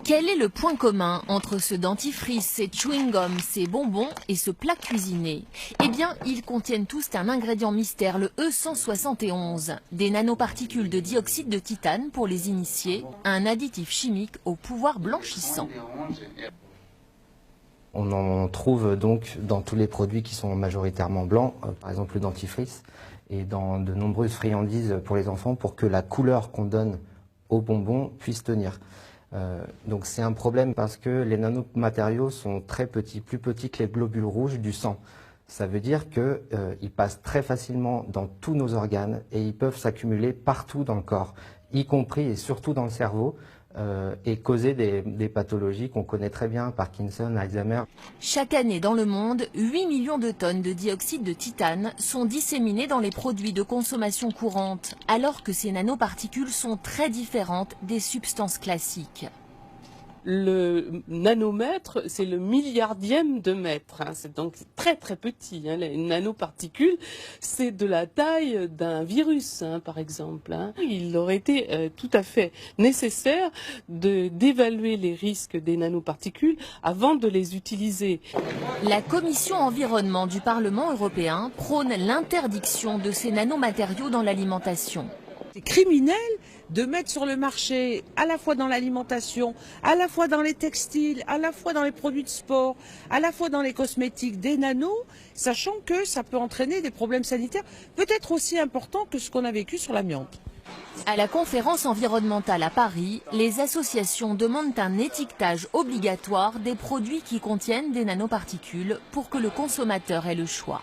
Quel est le point commun entre ce dentifrice, ces chewing-gums, ces bonbons et ce plat cuisiné? Eh bien, ils contiennent tous un ingrédient mystère, le E171, des nanoparticules de dioxyde de titane pour les initiés, un additif chimique au pouvoir blanchissant. On en trouve donc dans tous les produits qui sont majoritairement blancs, par exemple le dentifrice, et dans de nombreuses friandises pour les enfants pour que la couleur qu'on donne aux bonbons puisse tenir. Donc c'est un problème parce que les nanomatériaux sont très petits, plus petits que les globules rouges du sang. Ça veut dire qu'ils passent très facilement dans tous nos organes et ils peuvent s'accumuler partout dans le corps, y compris et surtout dans le cerveau, et causer des pathologies qu'on connaît très bien, Parkinson, Alzheimer. Chaque année dans le monde, 8 millions de tonnes de dioxyde de titane sont disséminées dans les produits de consommation courante, alors que ces nanoparticules sont très différentes des substances classiques. Le nanomètre, c'est le milliardième de mètre. C'est donc très très petit. Les nanoparticules, c'est de la taille d'un virus, par exemple. Il aurait été tout à fait nécessaire d'évaluer les risques des nanoparticules avant de les utiliser. La Commission environnement du Parlement européen prône l'interdiction de ces nanomatériaux dans l'alimentation. C'est criminel de mettre sur le marché, à la fois dans l'alimentation, à la fois dans les textiles, à la fois dans les produits de sport, à la fois dans les cosmétiques, des nanos, sachant que ça peut entraîner des problèmes sanitaires peut-être aussi importants que ce qu'on a vécu sur l'amiante. À la conférence environnementale à Paris, les associations demandent un étiquetage obligatoire des produits qui contiennent des nanoparticules pour que le consommateur ait le choix.